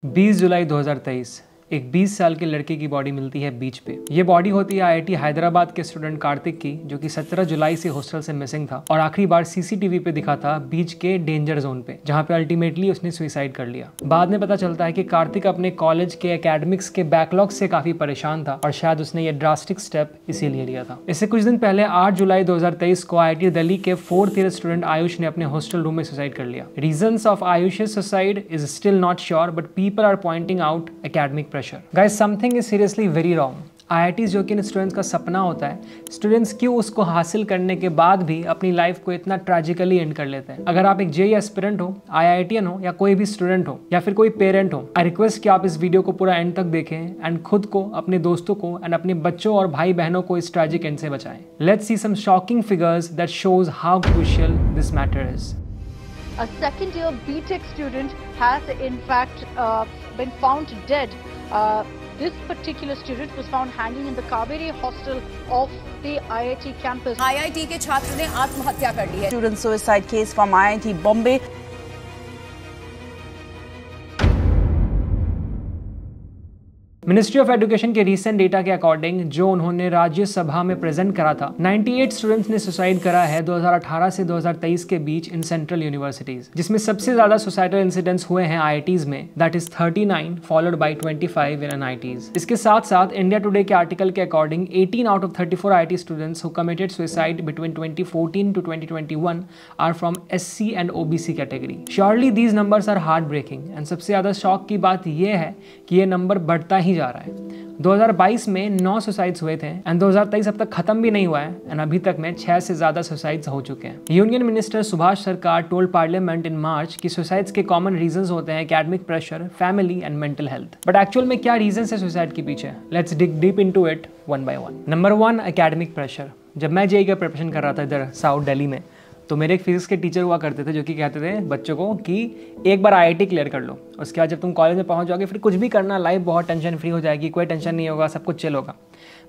20 जुलाई 2023 एक 20 साल के लड़के की बॉडी मिलती है बीच पे। ये बॉडी होती है आईआईटी हैदराबाद के स्टूडेंट कार्तिक की, जो कि 17 जुलाई से हॉस्टल से मिसिंग था और आखिरी बार सीसीटीवी पे दिखा था बीच के डेंजर जोन पे, जहाँ पे अल्टीमेटली उसने सुसाइड कर लिया। बाद में पता चलता है कि कार्तिक अपने कॉलेज के एकेडमिक्स के बैकलॉग से काफी परेशान था और शायद उसने ये ड्रास्टिक स्टेप इसीलिए लिया था। इससे कुछ दिन पहले 8 जुलाई 2023 को आईआईटी दिल्ली के 4th ईयर स्टूडेंट आयुष ने अपने हॉस्टल रूम में सुसाइड कर लिया। Reasons of Ayush's suicide is still not sure, but people are pointing out academic pressure. Guys, something is seriously very wrong. IITs जो कि इन स्टूडेंट्स का सपना होता है, स्टूडेंट्स क्यों उसको हासिल करने के बाद भी अपनी लाइफ को इतना ट्रेजिकली एंड कर लेते हैं। अगर आप एक जेईई एस्पिरेंट हो, आईआईटीएन हो, या कोई भी स्टूडेंट हो या फिर कोई पेरेंट हो, आई रिक्वेस्ट कि आप इस वीडियो को पूरा एंड तक देखें एंड खुद को, अपने दोस्तों को एंड अपने बच्चों और भाई बहनों को इस ट्रेजिक एंड से बचाएं। Let's see some shocking figures that shows how crucial this matter is. A second-year BTech student has in fact been found dead. This particular student was found hanging in the Kaveri hostel of the IIT campus. IIT के छात्र ने आत्महत्या कर ली है। Student suicide case from IIT Bombay. Ministry of education के recent data के according, जो उन्होंने राज्यसभा में प्रेजेंट करा था, 98 स्टूडेंट्स ने सुसाइड करा है 2018 से 2023 के बीच इन सेंट्रल यूनिवर्सिटीज, जिसमें सबसे ज्यादा सुसाइडल इंसिडेंट्स हुए हैं आईआईटीज में, that is 39 followed by 25 in NITs. इसके साथ साथ इंडिया टुडे के आर्टिकल के according 18 out of 34 IIT students who committed suicide between 2014 to 2021 are from SC and OBC category. Surely these numbers are heart breaking and सबसे ज्यादा shock की बात यह है कि ये नंबर बढ़ता ही जा रहा है। 2022 में 9 सुसाइड्स हुए थे एंड 2023 अब तक खत्म भी नहीं हुआ है एंड अभी तक में 6 से ज्यादा सुसाइड्स हो चुके हैं। यूनियन मिनिस्टर सुभाष सरकार टोल्ड पार्लियामेंट इन मार्च कि सुसाइड्स के कॉमन रीजंस होते हैं academic pressure, family and mental health. But actual में क्या रीजंस है सुसाइड के पीछे? Let's dig deep into it one by one. Number 1, academic pressure. जब मैं जेईई का प्रिपरेशन कर रहा था इधर साउथ दिल्ली में, तो मेरे एक फिजिक्स के टीचर हुआ करते थे जो कि कहते थे बच्चों को कि एक बार आईआईटी क्लियर कर लो, उसके बाद जब तुम कॉलेज में पहुंच जाओगे फिर कुछ भी करना, लाइफ बहुत टेंशन फ्री हो जाएगी, कोई टेंशन नहीं होगा, सब कुछ चिल होगा।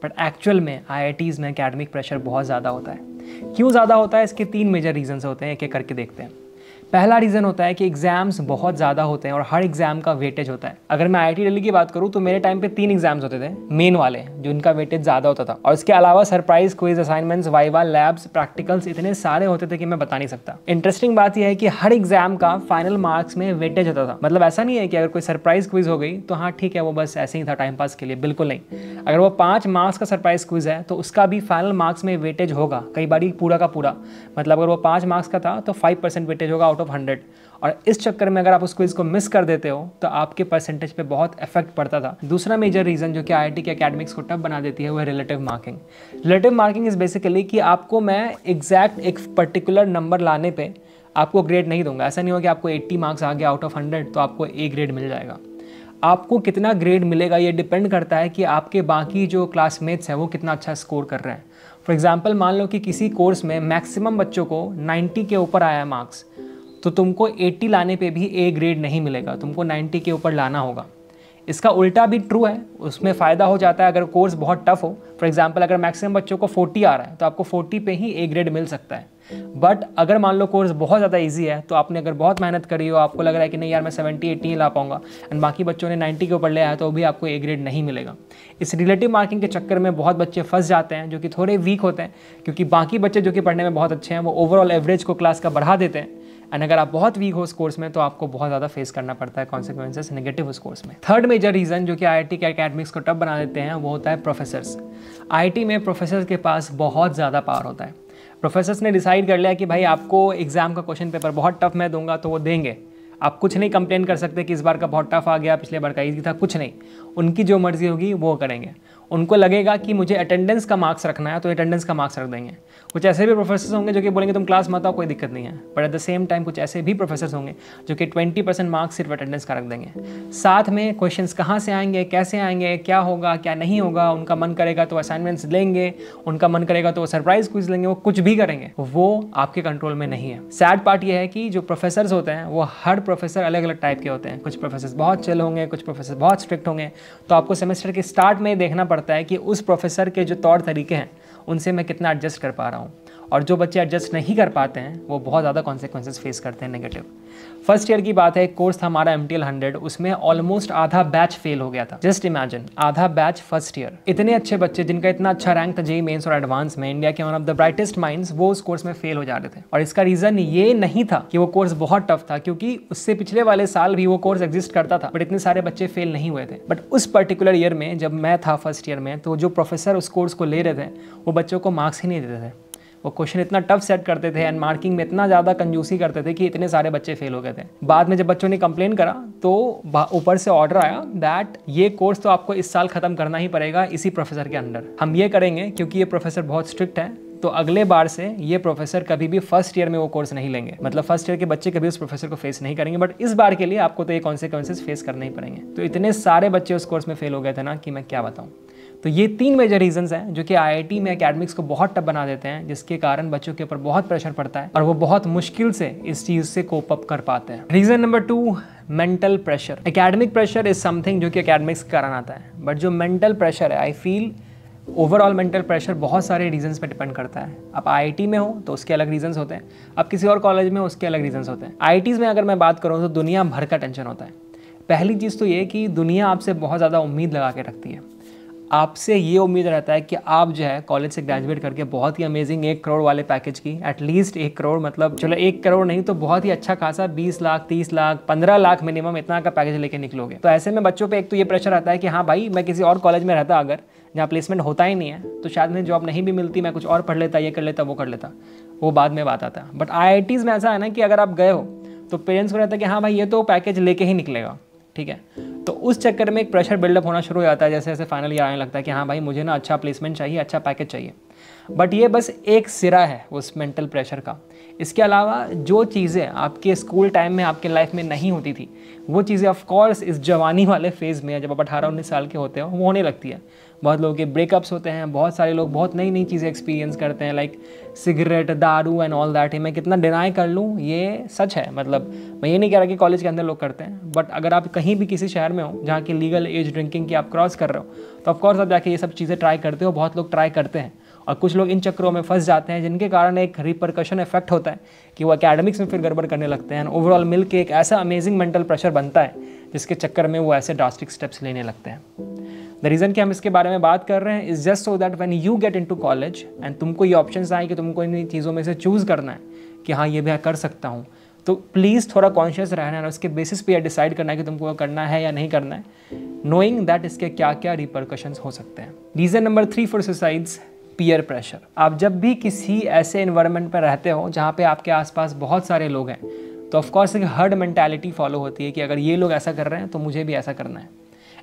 बट एक्चुअल में आईआईटीज़ में एकेडमिक प्रेशर बहुत ज़्यादा होता है। क्यों ज़्यादा होता है? इसके 3 मेजर रीजंस होते हैं, एक एक करके देखते हैं। पहला रीज़न होता है कि एग्जाम्स बहुत ज़्यादा होते हैं और हर एग्जाम का वेटेज होता है। अगर मैं आईआईटी दिल्ली की बात करूँ तो मेरे टाइम पे 3 एग्जाम्स होते थे मेन वाले, जो इनका वेटेज ज़्यादा होता था, और इसके अलावा surprise, quiz, assignments, viva, labs, practicals इतने सारे होते थे कि मैं बता नहीं सकता। इंटरेस्टिंग बात यह है कि हर एग्जाम का फाइनल मार्क्स में वेटेज होता था। मतलब ऐसा नहीं है कि अगर कोई सरप्राइज क्विज हो गई तो हाँ ठीक है, वो बस ऐसे ही था टाइम पास के लिए, बिल्कुल नहीं। अगर वो 5 मार्क्स का सरप्राइज क्विज है तो उसका भी फाइनल मार्क्स में वेटेज होगा, कई बार पूरा का पूरा। मतलब अगर वो 5 मार्क्स का था तो 5% वेटेज होगा आउट ऑफ 100। और इस चक्कर में अगर आप उस क्विज को मिस कर देते हो तो आपके परसेंटेज पे बहुत इफेक्ट पड़ता था। दूसरा मेजर रीजन जो कि आईआईटी के एकेडमिक्स को टफ बना देती है वो है relative marking. Relative marking is basically कि आपको मैं एग्जैक्ट एक पर्टिकुलर नंबर लाने पे आपको ग्रेड नहीं दूंगा। ऐसा नहीं हो कि आपको 80 मार्क्स आ गया आउट ऑफ 100 तो आपको A ग्रेड मिल जाएगा। आपको कितना ग्रेड मिलेगा ये डिपेंड करता है कि आपके बाकी जो क्लासमेट्स हैं वो कितना अच्छा स्कोर कर रहे हैं। फॉर एग्जाम्पल, मान लो कि किसी कोर्स में मैक्सिमम बच्चों को 90 के ऊपर आया मार्क्स, तो तुमको 80 लाने पे भी A ग्रेड नहीं मिलेगा, तुमको 90 के ऊपर लाना होगा। इसका उल्टा भी ट्रू है, उसमें फ़ायदा हो जाता है अगर कोर्स बहुत टफ हो। फॉर एग्जांपल, अगर मैक्सिमम बच्चों को 40 आ रहा है तो आपको 40 पे ही A ग्रेड मिल सकता है। बट अगर मान लो कोर्स बहुत ज़्यादा इजी है, तो आपने अगर बहुत मेहनत करी हो, आपको लग रहा है कि नहीं यार मैं 70-80 ही ला पाऊंगा, एंड बाकी बच्चों ने 90 के ऊपर ले आया, तो भी आपको A ग्रेड नहीं मिलेगा। इस रिलेटिव मार्किंग के चक्कर में बहुत बच्चे फंस जाते हैं जो कि थोड़े वीक होते हैं, क्योंकि बाकी बच्चे जो कि पढ़ने में बहुत अच्छे हैं वो ओवरऑल एवरेज को क्लास का बढ़ा देते हैं। एंड अगर आप बहुत वीक हो उस कोर्स में तो आपको बहुत ज़्यादा फेस करना पड़ता है कॉन्सिक्वेंसेस नेगेटिव उस कोर्स में। थर्ड मेजर रीज़न जो कि आईआईटी के एकेडमिक्स को टफ बना देते हैं वो होता है प्रोफेसर्स। आईआईटी में प्रोफेसर्स के पास बहुत ज़्यादा पावर होता है। प्रोफेसर्स ने डिसाइड कर लिया कि भाई आपको एग्जाम का क्वेश्चन पेपर बहुत टफ मैं दूंगा तो वो देंगे। आप कुछ नहीं कंप्लेन कर सकते कि इस बार का बहुत टफ आ गया, पिछले बार का ईजी था, कुछ नहीं। उनकी जो मर्जी होगी वो करेंगे। उनको लगेगा कि मुझे अटेंडेंस का मार्क्स रखना है तो अटेंडेंस का मार्क्स रख देंगे। कुछ ऐसे भी प्रोफेसर होंगे जो कि बोलेंगे तुम क्लास मत आओ, कोई दिक्कत नहीं है। But at the same time कुछ ऐसे भी प्रोफेसर होंगे जो कि 20% मार्क्स सिर्फ अटेंडेंस का रख देंगे। साथ में क्वेश्चंस कहाँ से आएंगे, कैसे आएंगे, क्या होगा क्या नहीं होगा, उनका मन करेगा तो असाइनमेंट्स लेंगे, उनका मन करेगा तो वो सरप्राइज क्विज लेंगे, वो कुछ भी करेंगे, वो आपके कंट्रोल में नहीं है। सैड पार्ट ये है कि जो प्रोफेसर्स होते हैं वो हर प्रोफेसर अलग अलग टाइप के होते हैं। कुछ प्रोफेसर बहुत चिल होंगे, कुछ प्रोफेसर बहुत स्ट्रिक्ट होंगे। तो आपको सेमेस्टर के स्टार्ट में देखना पड़ता है कि उस प्रोफेसर के जो तौर तरीके हैं उनसे मैं कितना एडजस्ट कर पा रहा हूँ। और जो बच्चे एडजस्ट नहीं कर पाते हैं वो बहुत ज़्यादा कॉन्सिक्वेंसेस फेस करते हैं नेगेटिव। फर्स्ट ईयर की बात है, एक कोर्स था हमारा MTL 100, उसमें ऑलमोस्ट आधा बैच फेल हो गया था। जस्ट इमेजिन, आधा बैच फर्स्ट ईयर। इतने अच्छे बच्चे जिनका इतना अच्छा रैंक था JEE मेंस और एडवांस में, इंडिया के one of the brightest minds, वो उस कोर्स में फेल हो जा रहे थे। और इसका रीजन ये नहीं था कि वो कोर्स बहुत टफ था, क्योंकि उससे पिछले वाले साल भी वो कोर्स एग्जिस्ट करता था, बट इतने सारे बच्चे फेल नहीं हुए थे। बट उस पर्टिकुलर ईयर में जब मैं था फर्स्ट ईयर में, तो जो प्रोफेसर उस कोर्स को ले रहे थे वो बच्चों को मार्क्स ही नहीं देते थे। वो क्वेश्चन इतना टफ सेट करते थे एंड मार्किंग में इतना ज़्यादा कंजूसी करते थे कि इतने सारे बच्चे फेल हो गए थे। बाद में जब बच्चों ने कंप्लेन करा तो ऊपर से ऑर्डर आया दैट ये कोर्स तो आपको इस साल ख़त्म करना ही पड़ेगा इसी प्रोफेसर के अंडर। हम ये करेंगे क्योंकि ये प्रोफेसर बहुत स्ट्रिक्ट है, तो अगले बार से ये प्रोफेसर कभी भी फर्स्ट ईयर में वो कोर्स नहीं लेंगे। मतलब फर्स्ट ईयर के बच्चे कभी उस प्रोफेसर को फेस नहीं करेंगे, बट इस बार के लिए आपको तो ये कॉन्सिक्वेंसेस फेस करने ही पड़ेंगे। तो इतने सारे बच्चे उस कोर्स में फेल हो गए थे ना कि मैं क्या बताऊँ। तो ये 3 मेजर रीजंस हैं जो कि IIT में एकेडमिक्स को बहुत टफ बना देते हैं, जिसके कारण बच्चों के ऊपर बहुत प्रेशर पड़ता है और वो बहुत मुश्किल से इस चीज़ से कोप अप कर पाते हैं। Reason number 2, mental pressure. Academic pressure is something जो कि एकेडमिक्स के कारण आता है, बट जो मेंटल प्रेशर है, I feel overall mental pressure बहुत सारे रीजंस पे डिपेंड करता है। आप IIT में हो तो उसके अलग रीजंस होते हैं, आप किसी और कॉलेज में हो उसके अलग रीजंस होते हैं। IITs में अगर मैं बात करूँ तो दुनिया भर का टेंशन होता है। पहली चीज़ तो ये कि दुनिया आपसे बहुत ज़्यादा उम्मीद लगा के रखती है। आपसे ये उम्मीद रहता है कि आप जो है कॉलेज से ग्रेजुएट करके बहुत ही अमेजिंग 1 करोड़ वाले पैकेज की, एटलीस्ट 1 करोड़, मतलब चलो 1 करोड़ नहीं तो बहुत ही अच्छा खासा 20 लाख 30 लाख 15 लाख मिनिमम इतना का पैकेज लेके निकलोगे। तो ऐसे में बच्चों पे एक तो ये प्रेशर आता है कि हाँ भाई, मैं किसी और कॉलेज में रहता अगर जहाँ प्लेसमेंट होता ही नहीं है तो शायद मुझे जॉब नहीं भी मिलती, मैं कुछ और पढ़ लेता, ये कर लेता, वो कर लेता, वो बाद में बात आता। बट IITs में ऐसा है ना कि अगर आप गए हो तो पेरेंट्स को रहता है कि हाँ भाई ये तो पैकेज लेके ही निकलेगा, ठीक है। तो उस चक्कर में एक प्रेशर बिल्डअप होना शुरू हो जाता है, जैसे जैसे फाइनल ईयर आने लगता है कि हाँ भाई मुझे ना अच्छा प्लेसमेंट चाहिए, अच्छा पैकेज चाहिए। बट ये बस एक सिरा है उस मेंटल प्रेशर का। इसके अलावा जो चीज़ें आपके स्कूल टाइम में आपके लाइफ में नहीं होती थी, वो चीज़ें ऑफ कोर्स इस जवानी वाले फेज़ में जब आप 18-19 साल के होते हो वो होने लगती है। बहुत लोगों के ब्रेकअप्स होते हैं, बहुत सारे लोग बहुत नई नई चीज़ें एक्सपीरियंस करते हैं, लाइक सिगरेट, दारू एंड ऑल दैट। मैं कितना डिनाई कर लूँ, ये सच है। मतलब मैं ये नहीं कह रहा कि कॉलेज के अंदर लोग करते हैं, बट अगर आप कहीं भी किसी शहर में हो जहाँ की लीगल एज ड्रिंकिंग की आप क्रॉस कर रहे हो तो ऑफकोर्स आप जाके ये सब चीज़ें ट्राई करते हो। बहुत लोग ट्राई करते हैं और कुछ लोग इन चक्रों में फंस जाते हैं, जिनके कारण एक रिपरकशन इफेक्ट होता है कि वो एकेडमिक्स में फिर गड़बड़ करने लगते हैं। ओवरऑल मिल के एक ऐसा अमेजिंग मेंटल प्रेशर बनता है जिसके चक्कर में वो ऐसे ड्रास्टिक स्टेप्स लेने लगते हैं। द रीज़न कि हम इसके बारे में बात कर रहे हैं is just so that when you get into college and तुमको ये ऑप्शंस आए कि तुमको इन चीज़ों में से चूज़ करना है कि हाँ ये भी मैं कर सकता हूँ, तो प्लीज़ थोड़ा कॉन्शियस रहना है और उसके बेसिस पे यह डिसाइड करना है कि तुमको करना है या नहीं करना है, नोइंग दैट इसके क्या क्या रिपरकशंस हो सकते हैं। Reason number 3 for suicides, peer pressure. आप जब भी किसी ऐसे इन्वायरमेंट पर रहते हो जहाँ पे आपके आसपास बहुत सारे लोग हैं तो ऑफकोर्स एक हर्ड मेंटालिटी फॉलो होती है कि अगर ये लोग ऐसा कर रहे हैं तो मुझे भी ऐसा करना है,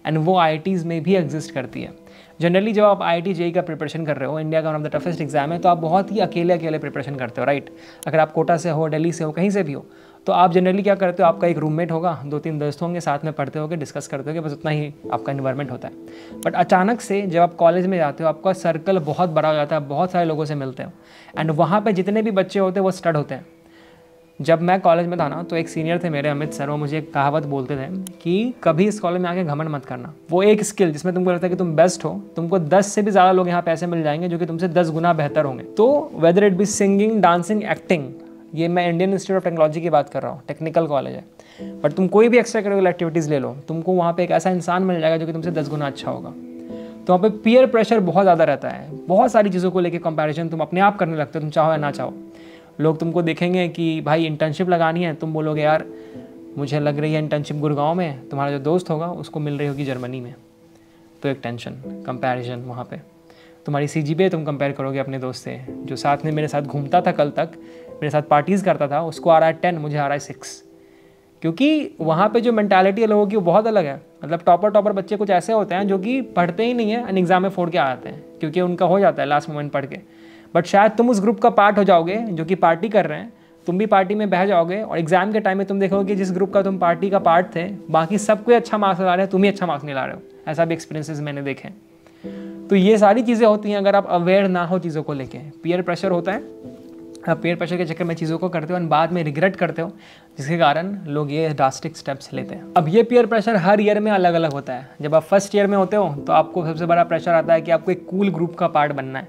एंड वो IITs में भी एग्जिस्ट करती है। जनरली जब आप IIT JEE का प्रिपरेशन कर रहे हो, इंडिया का one of the toughest exam है, तो आप बहुत ही अकेले प्रिपरेशन करते हो, राइट। अगर आप कोटा से हो, दिल्ली से हो, कहीं से भी हो, तो आप जनरली क्या करते हो, आपका एक रूममेट होगा, 2-3 दोस्त होंगे, साथ में पढ़ते होगे, डिस्कस करते होगे, बस उतना ही आपका इन्वायरमेंट होता है। बट अचानक से जब आप कॉलेज में जाते हो आपका सर्कल बहुत बड़ा हो जाता है, बहुत सारे लोगों से मिलते हो, एंड वहाँ पर जितने भी बच्चे होते हैं वो स्टड होते हैं। जब मैं कॉलेज में था ना तो एक सीनियर थे मेरे, अमित सर, वो मुझे एक कहावत बोलते थे कि कभी इस कॉलेज में आके घमंड मत करना। वो एक स्किल जिसमें तुमको लगता है कि तुम बेस्ट हो, तुमको 10 से भी ज़्यादा लोग यहाँ पे ऐसे मिल जाएंगे जो कि तुमसे 10 गुना बेहतर होंगे। तो whether it be singing, dancing, acting, ये मैं इंडियन इंस्टीट्यूट ऑफ टेक्नोलॉजी की बात कर रहा हूँ, टेक्निकल कॉलेज है, बट तुम कोई भी एक्स्ट्रा करिकुलर एक्टिविटीज़ ले लो, तुमको वहाँ पे एक ऐसा इंसान मिल जाएगा जो कि तुमसे 10 गुना अच्छा होगा। तो वहाँ पे पीयर प्रेशर बहुत ज़्यादा रहता है, बहुत सारी चीज़ों को लेकर कंपैरिजन तुम अपने आप करने लगते हो, तुम चाहो या ना चाहो। लोग तुमको देखेंगे कि भाई इंटर्नशिप लगानी है, तुम बोलोगे यार मुझे लग रही है इंटर्नशिप गुड़गांव में, तुम्हारा जो दोस्त होगा उसको मिल रही होगी जर्मनी में, तो एक टेंशन, कंपैरिजन वहाँ पे। तुम्हारी CGPA तुम कंपेयर करोगे अपने दोस्त से जो साथ में मेरे साथ घूमता था, कल तक मेरे साथ पार्टीज़ करता था, उसको आ रहा है 10, मुझे आ रहा है 6, क्योंकि वहाँ पे जो मेंटालिटी है लोगों की वो बहुत अलग है। मतलब टॉपर बच्चे कुछ ऐसे होते हैं जो कि पढ़ते ही नहीं है, एग्ज़ाम में फोड़ के आ जाते हैं क्योंकि उनका हो जाता है लास्ट मोमेंट पढ़ के। बट शायद तुम उस ग्रुप का पार्ट हो जाओगे जो कि पार्टी कर रहे हैं, तुम भी पार्टी में बह जाओगे और एग्जाम के टाइम में तुम देखोगे कि जिस ग्रुप का तुम पार्टी का पार्ट थे, बाकी सब कोई अच्छा मार्क्स ला रहे हैं, तुम ही अच्छा मार्क्स नहीं ला रहे हो। ऐसा भी एक्सपीरियंसेस मैंने देखे। तो ये सारी चीज़ें होती हैं अगर आप अवेयर ना हो चीज़ों को लेके। पीयर प्रेशर होता है, आप पीयर प्रेशर के चक्कर में चीज़ों को करते हो और बाद में रिग्रेट करते हो, जिसके कारण लोग ये ड्रास्टिक स्टेप्स लेते हैं। अब ये पीयर प्रेशर हर ईयर में अलग अलग होता है। जब आप फर्स्ट ईयर में होते हो तो आपको सबसे बड़ा प्रेशर आता है कि आपको एक कूल ग्रुप का पार्ट बनना है,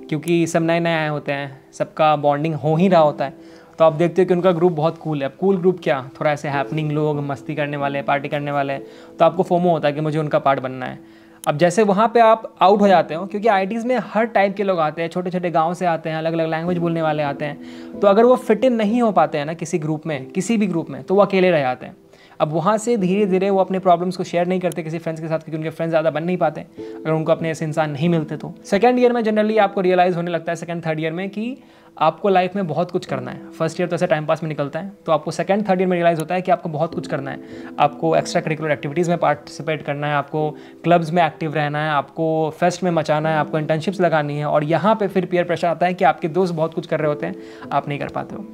क्योंकि सब नए नए आए होते हैं, सबका बॉन्डिंग हो ही रहा होता है, तो आप देखते हो कि उनका ग्रुप बहुत कूल है। अब कूल ग्रुप क्या, थोड़ा ऐसे हैपनिंग लोग, मस्ती करने वाले, पार्टी करने वाले, तो आपको फोमो होता है कि मुझे उनका पार्ट बनना है। अब जैसे वहाँ पे आप आउट हो जाते हो, क्योंकि आईटीज़ में हर टाइप के लोग आते हैं, छोटे छोटे गांव से आते हैं, अलग अलग लैंग्वेज बोलने वाले आते हैं, तो अगर वो फिट इन नहीं हो पाते हैं ना किसी ग्रुप में, किसी भी ग्रुप में, तो वो अकेले रह जाते हैं। अब वहाँ से धीरे धीरे वो अपने प्रॉब्लम्स को शेयर नहीं करते किसी फ्रेंड्स के साथ, क्योंकि उनके फ्रेंड्स ज़्यादा बन नहीं पाते अगर उनको अपने ऐसे इंसान नहीं मिलते। तो सेकंड ईयर में जनरली आपको रियलाइज़ होने लगता है, सेकंड थर्ड ईयर में, कि आपको लाइफ में बहुत कुछ करना है। फर्स्ट ईयर तो ऐसे टाइम पास में निकलता है, तो आपको सेकंड थर्ड ईयर में रियलाइज़ होता है कि आपको बहुत कुछ करना है। आपको एक्स्ट्रा करिकुलर एक्टिविटीज़ में पार्टिसिपेट करना है, आपको क्लब्स में एक्टिव रहना है, आपको फेस्ट में मचाना है, आपको इंटर्नशिप्स लगानी है, और यहाँ पे फिर पीयर प्रेशर आता है कि आपके दोस्त बहुत कुछ कर रहे होते हैं, आप नहीं कर पाते हो।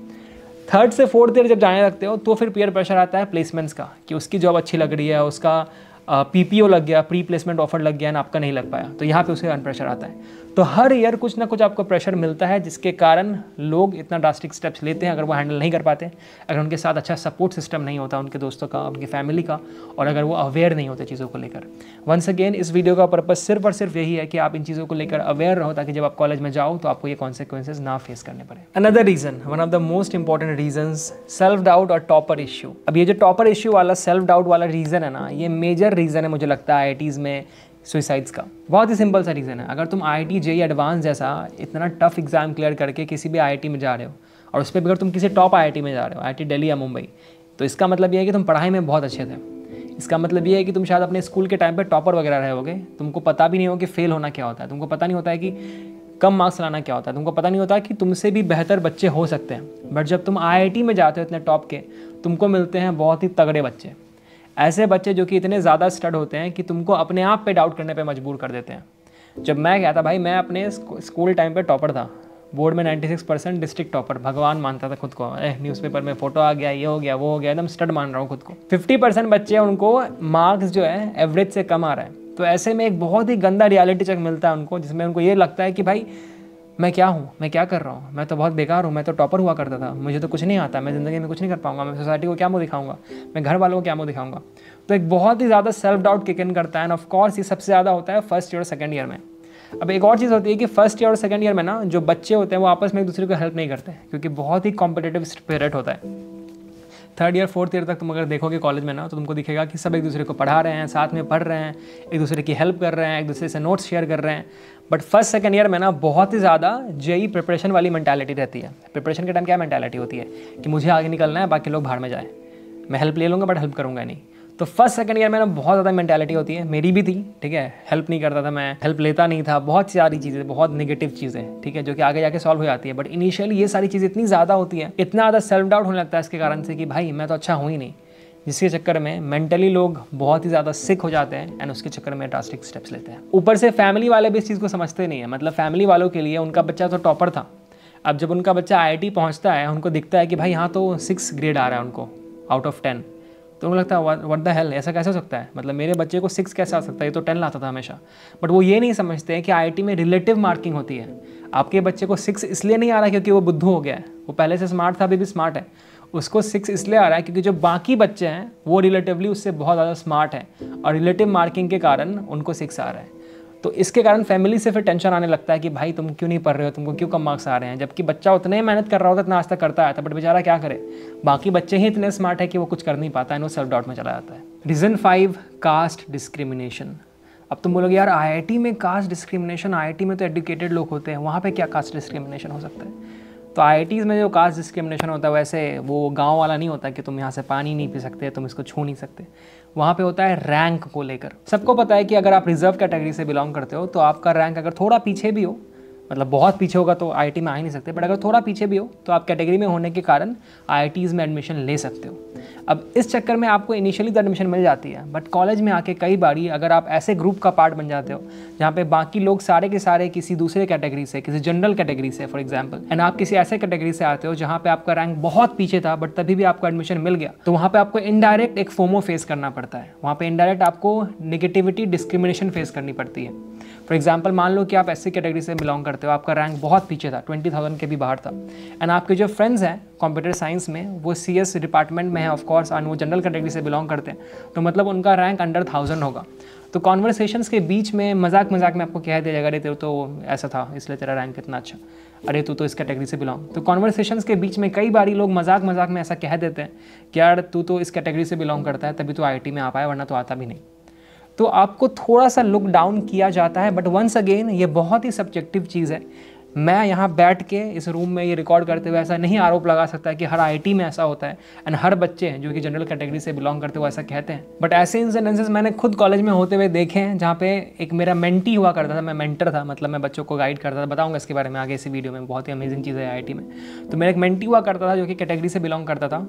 थर्ड से फोर्थ ईयर जब जाने लगते हो तो फिर पीयर प्रेशर आता है प्लेसमेंट्स का, कि उसकी जॉब अच्छी लग रही है, उसका पीपीओ लग गया, प्री प्लेसमेंट ऑफर लग गया, ना आपका नहीं लग पाया, तो यहाँ पे उसे अनप्रेशर आता है। तो हर ईयर कुछ ना कुछ आपको प्रेशर मिलता है, जिसके कारण लोग इतना ड्रास्टिक स्टेप्स लेते हैं। अगर वो हैंडल नहीं कर पाते, अगर उनके साथ अच्छा सपोर्ट सिस्टम नहीं होता उनके दोस्तों का, उनकी फैमिली का, और अगर वो अवेयर नहीं होते चीज़ों को लेकर। वंस अगेन इस वीडियो का पर्पस सिर्फ और सिर्फ यही है कि आप इन चीज़ों को लेकर अवेयर रहो, ताकि जब आप कॉलेज में जाओ तो आपको ये कॉन्सिक्वेंसेज ना फेस करने पड़े। Another reason, one of the most important reasons, self doubt और टॉपर इश्यू। अब ये जो टॉपर इश्यू वाला, सेल्फ डाउट वाला रीज़न है ना, ये मेजर रीज़न है मुझे लगता है आईआईटीज़ में सुसाइड्स का। बहुत ही सिंपल सा रीज़न है। अगर तुम आईआईटी जेईई एडवांस जैसा इतना टफ एग्जाम क्लियर करके किसी भी आईआईटी में जा रहे हो, और उस पर भी अगर तुम किसी टॉप आईआईटी में जा रहे हो, आईआईटी दिल्ली या मुंबई, तो इसका मतलब ये है कि तुम पढ़ाई में बहुत अच्छे थे। इसका मतलब ये है कि तुम शायद अपने स्कूल के टाइम पे टॉपर वगैरह रहे होगे, तुमको पता भी नहीं हो कि फेल होना क्या होता है, तुमको पता नहीं होता है कि कम मार्क्स लाना क्या होता है, तुमको पता नहीं होता कि तुमसे भी बेहतर बच्चे हो सकते हैं। बट जब तुम आईआईटी में जाते हो इतने टॉप के, तुमको मिलते हैं बहुत ही तगड़े बच्चे, ऐसे बच्चे जो कि इतने ज़्यादा स्टड होते हैं कि तुमको अपने आप पे डाउट करने पे मजबूर कर देते हैं। जब मैं गया था भाई, मैं अपने स्कूल टाइम पे टॉपर था, बोर्ड में 96% डिस्ट्रिक्ट टॉपर, भगवान मानता था खुद को। न्यूज़पेपर में फ़ोटो आ गया, ये हो गया, वो हो गया, एकदम स्टड मान रहा हूँ खुद को। 50% बच्चे उनको मार्क्स जो है एवरेज से कम आ रहा है, तो ऐसे में एक बहुत ही गंदा रियलिटी चेक मिलता है उनको, जिसमें उनको ये लगता है कि भाई मैं क्या हूँ, मैं क्या कर रहा हूँ, मैं तो बहुत बेकार हूँ, मैं तो टॉपर हुआ करता था, मुझे तो कुछ नहीं आता, मैं ज़िंदगी में कुछ नहीं कर पाऊंगा, मैं सोसाइटी को क्या मुँह दिखाऊंगा, मैं घर वालों को क्या मुँह दिखाऊंगा। तो एक बहुत ही ज़्यादा सेल्फ डाउट किक इन करता है, एंड ऑफ कोर्स ये सबसे ज़्यादा होता है फर्स्ट ईयर और सेकंड ईयर में। अब एक और चीज़ होती है कि फर्स्ट ईयर और सेकंड ईयर में ना जो बच्चे होते हैं वो आपस में एक दूसरे को हेल्प नहीं करते, क्योंकि बहुत ही कॉम्पिटिटिव स्पिरिट होता है। थर्ड ईयर फोर्थ ईयर तक तुम अगर देखोगे कॉलेज में ना, तो तुमको दिखेगा कि सब एक दूसरे को पढ़ा रहे हैं, साथ में पढ़ रहे हैं, एक दूसरे की हेल्प कर रहे हैं, एक दूसरे से नोट्स शेयर कर रहे हैं। बट फर्स्ट सेकंड ईयर में ना बहुत ही ज़्यादा जेईई प्रिपरेशन वाली मेंटालिटी रहती है। प्रिपरेशन के टाइम क्या मेंटालिटी होती है कि मुझे आगे निकलना है, बाकी लोग भाड़ में जाए, मैं हेल्प ले लूँगा बट हेल्प करूँगा नहीं। तो फर्स्ट सेकंड ईयर में ना बहुत ज़्यादा मेंटालिटी होती है, मेरी भी थी, ठीक है, हेल्प नहीं करता था मैं, हेल्प लेता नहीं था, बहुत सारी चीज़ें, बहुत नेगेटिव चीज़ें, ठीक है, जो कि आगे जाके सॉल्व हो जाती है। बट इनिशियली ये सारी चीज़ें इतनी ज़्यादा होती है, इतना ज़्यादा सेल्फ डाउट होने लगता है इसके कारण से कि भाई मैं तो अच्छा हूँ ही नहीं, जिसके चक्कर में मेंटली लोग बहुत ही ज़्यादा सिक हो जाते हैं, एंड उसके चक्कर में ड्रास्टिक स्टेप्स लेते हैं। ऊपर से फैमिली वाले भी इस चीज़ को समझते नहीं है। मतलब फैमिली वालों के लिए उनका बच्चा तो टॉपर था, अब जब उनका बच्चा आईआईटी पहुँचता है, उनको दिखता है कि भाई यहाँ तो 6 ग्रेड आ रहा है उनको आउट ऑफ 10, तो उनको लगता है व्हाट द हेल, ऐसा कैसे हो सकता है, मतलब मेरे बच्चे को 6 कैसे आ सकता है, ये तो 10 लाता था हमेशा। बट वो ये नहीं समझते हैं कि आईआईटी में रिलेटिव मार्किंग होती है। आपके बच्चे को 6 इसलिए नहीं आ रहा है क्योंकि वो बुद्धू हो गया है, वो पहले से स्मार्ट था, अभी भी स्मार्ट है, उसको 6 इसलिए आ रहा है क्योंकि जो बाकी बच्चे हैं वो रिलेटिवली उससे बहुत ज़्यादा स्मार्ट हैं, और रिलेटिव मार्किंग के कारण उनको 6 आ रहा है। तो इसके कारण फैमिली से फिर टेंशन आने लगता है कि भाई तुम क्यों नहीं पढ़ रहे हो, तुमको क्यों कम मार्क्स आ रहे हैं, जबकि बच्चा उतने ही मेहनत कर रहा होता, इतना आज तक करता आया था, बट बेचारा क्या करे, बाकी बच्चे ही इतने स्मार्ट है कि वो कुछ कर नहीं पाता है, वो सेल्फ डाउट में चला जाता है। Reason 5, caste discrimination. अब तुम बोलोगे यार आईआईटी में कास्ट डिस्क्रिमिनेशन, आईआईटी में तो एजुकेटेड लोग होते हैं, वहाँ पे क्या कास्ट डिस्क्रिमिनेशन हो सकता है? तो आईआईटीज़ में जो कास्ट डिस्क्रिमिनेशन होता है वैसे वो गांव वाला नहीं होता कि तुम यहाँ से पानी नहीं पी सकते, तुम इसको छू नहीं सकते। वहाँ पे होता है रैंक को लेकर। सबको पता है कि अगर आप रिजर्व कैटेगरी से बिलोंग करते हो तो आपका रैंक अगर थोड़ा पीछे भी हो, मतलब बहुत पीछे होगा तो आईआईटी में आ ही नहीं सकते, बट अगर थोड़ा पीछे भी हो तो आप कैटेगरी में होने के कारण आईआईटीज़ में एडमिशन ले सकते हो। अब इस चक्कर में आपको इनिशियली तो एडमिशन मिल जाती है, बट कॉलेज में आके कई बारी अगर आप ऐसे ग्रुप का पार्ट बन जाते हो जहाँ पे बाकी लोग सारे के सारे किसी दूसरे कैटेगरी से, किसी जनरल कैटेगरी से फॉर एग्जाम्पल, एंड आप किसी ऐसे कैटेगरी से आते हो जहाँ पे आपका रैंक बहुत पीछे था बट तभी भी आपको एडमिशन मिल गया, तो वहाँ पे आपको इनडायरेक्ट एक फोमो फेस करना पड़ता है। वहाँ पे इनडायरेक्ट आपको नेगेटिविटी डिस्क्रिमिनेशन फेस करनी पड़ती है। फॉर एग्जाम्पल मान लो कि आप ऐसी कैटेगरी से बिलोंग करते हो, आपका रैंक बहुत पीछे था, 20,000 के भी बाहर था, एंड आपके जो फ्रेंड्स हैं कंप्यूटर साइंस में वो CS डिपार्टमेंट में है ऑफ कोर्स, और वो जनरल कैटेगरी से बिलोंग करते हैं, तो मतलब उनका रैंक अंडर 1000 होगा। तो कॉन्वर्सेशंस के बीच में मजाक मजाक में आपको कह दिया जाएगा, अरे तेरे तो ऐसा था इसलिए तेरा रैंक इतना अच्छा, अरे तू तो इस कैटेगरी से बिलोंग। तो कॉन्वर्सेशंस के बीच में कई बारी लोग मजाक मजाक में ऐसा कह देते हैं कि यार तू तो इस कैटेगरी से बिलोंग करता है तभी तो IIT में आ पाया, वरना तो आता भी नहीं। तो आपको थोड़ा सा लुक डाउन किया जाता है, बट वंस अगेन ये बहुत ही सब्जेक्टिव चीज़ है। मैं यहाँ बैठ के इस रूम में ये रिकॉर्ड करते हुए ऐसा नहीं आरोप लगा सकता कि हर IIT में ऐसा होता है एंड हर बच्चे हैं जो कि जनरल कैटेगरी से बिलोंग करते हुए ऐसा कहते हैं। बट ऐसे इंसिडेंसेस मैंने खुद कॉलेज में होते हुए देखे हैं, जहाँ पे एक मेरा मेंटी हुआ करता था, मैं मेंटर था, मतलब मैं बच्चों को गाइड करता था। बताऊँगा इसके बारे में आगे इसी वीडियो में, बहुत ही अमेजिंग चीज़ है IIT में। तो मेरा एक मेंटी हुआ करता था जो कि कैटेगरी से बिलोंग करता था,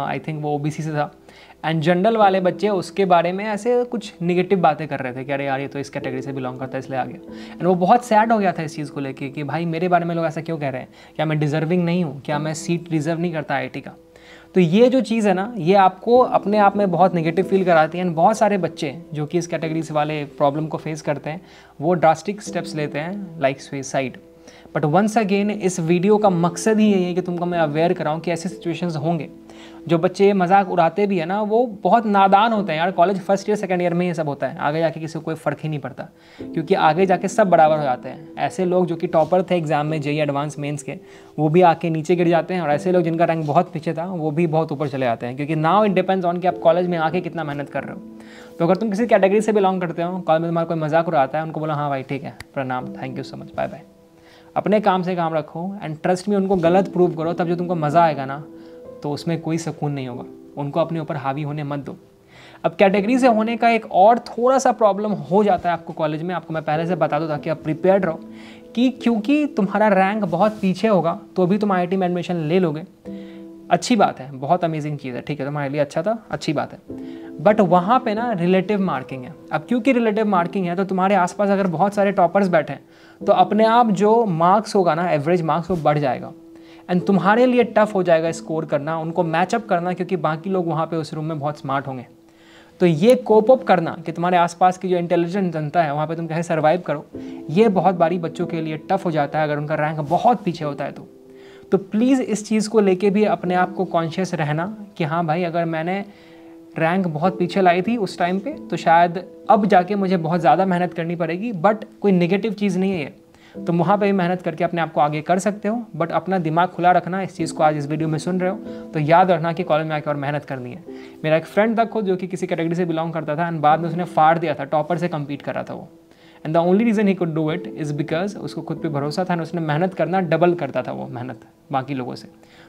आई थिंक वो OBC से था। एंड जनरल वाले बच्चे उसके बारे में ऐसे कुछ निगेटिव बातें कर रहे थे कि अरे यार ये तो इस कैटेगरी से बिलोंग करता है इसलिए आ गया। एंड वो बहुत सैड हो गया था इस चीज़ को लेके कि भाई मेरे बारे में लोग ऐसा क्यों कह रहे हैं, क्या मैं डिजर्विंग नहीं हूँ, क्या मैं सीट डिजर्व नहीं करता IIT का। तो ये जो चीज़ है ना, ये आपको अपने आप में बहुत नेगेटिव फील कराती है। एंड बहुत सारे बच्चे जो कि इस कैटेगरी से वाले प्रॉब्लम को फेस करते हैं वो ड्रास्टिक स्टेप्स लेते हैं like suicide. But once again इस वीडियो का मकसद ही यही है कि तुमको मैं अवेयर कराऊँ कि ऐसे सिचुएशंस होंगे। जो बच्चे मजाक उड़ाते भी है ना, वो बहुत नादान होते हैं यार। College first year second year में ये सब होता है, आगे जाके किसी को कोई फ़र्क ही नहीं पड़ता, क्योंकि आगे जाके सब बराबर हो जाते हैं। ऐसे लोग जो कि टॉपर थे एग्जाम में JEE एडवांस मेंस के, वो भी आके नीचे गिर जाते हैं, और ऐसे लोग जिनका रैंक बहुत पीछे था वो भी बहुत ऊपर चले जाते हैं, क्योंकि नाउ इट डिपेंड्स ऑन कि आप कॉलेज में आके कितना मेहनत कर रहे हो। तो अगर तुम किसी कैटेगरी से बिलोंग करते हो, कॉलेज में तुम्हारा कोई मजाक उड़ाता है, उनको बोला हाँ भाई ठीक है, प्रणाम, thank you so much, bye bye. अपने काम से काम रखो एंड ट्रस्ट में उनको गलत प्रूव करो, तब जो तुमको मज़ा आएगा ना, तो उसमें कोई सुकून नहीं होगा। उनको अपने ऊपर हावी होने मत दो। अब कैटेगरी से होने का एक और थोड़ा सा प्रॉब्लम हो जाता है आपको कॉलेज में, आपको मैं पहले से बता दूं ताकि आप प्रिपेयर्ड रहो कि क्योंकि तुम्हारा रैंक बहुत पीछे होगा तो भी तुम IIT में एडमिशन ले लोगे। अच्छी बात है, बहुत अमेजिंग चीज़ है, ठीक है, तुम्हारे लिए अच्छा था, अच्छी बात है। बट वहाँ पे ना रिलेटिव मार्किंग है। अब क्योंकि रिलेटिव मार्किंग है तो तुम्हारे आसपास अगर बहुत सारे टॉपर्स बैठे हैं तो अपने आप जो मार्क्स होगा ना, एवरेज मार्क्स, वो बढ़ जाएगा एंड तुम्हारे लिए टफ हो जाएगा स्कोर करना, उनको मैचअप करना, क्योंकि बाकी लोग वहाँ पे उस रूम में बहुत स्मार्ट होंगे। तो ये कोप अप करना कि तुम्हारे आसपास की जो इंटेलिजेंट जनता है वहाँ पे तुम कैसे सर्वाइव करो, ये बहुत बारी बच्चों के लिए टफ हो जाता है अगर उनका रैंक बहुत पीछे होता है तो प्लीज़ इस चीज़ को लेके भी अपने आप को कॉन्शियस रहना कि हाँ भाई, अगर मैंने रैंक बहुत पीछे लाई थी उस टाइम पे तो शायद अब जाके मुझे बहुत ज़्यादा मेहनत करनी पड़ेगी, बट कोई नेगेटिव चीज़ नहीं है ये। तुम वहाँ पे भी मेहनत करके अपने आप को आगे कर सकते हो, बट अपना दिमाग खुला रखना। इस चीज़ को आज इस वीडियो में सुन रहे हो तो याद रखना कि कॉलेज में आके और मेहनत करनी है। मेरा एक फ्रेंड था खुद जो कि किसी कैटेगरी से बिलोंग करता था एंड बाद में उसने फाड़ दिया था, टॉपर से कम्पीट कर रहा था वो। And the only reason he could do it is because उसको खुद पे भरोसा था, उसने मेहनत करना डबल करता था वो मेहनत बाकी लोगों से।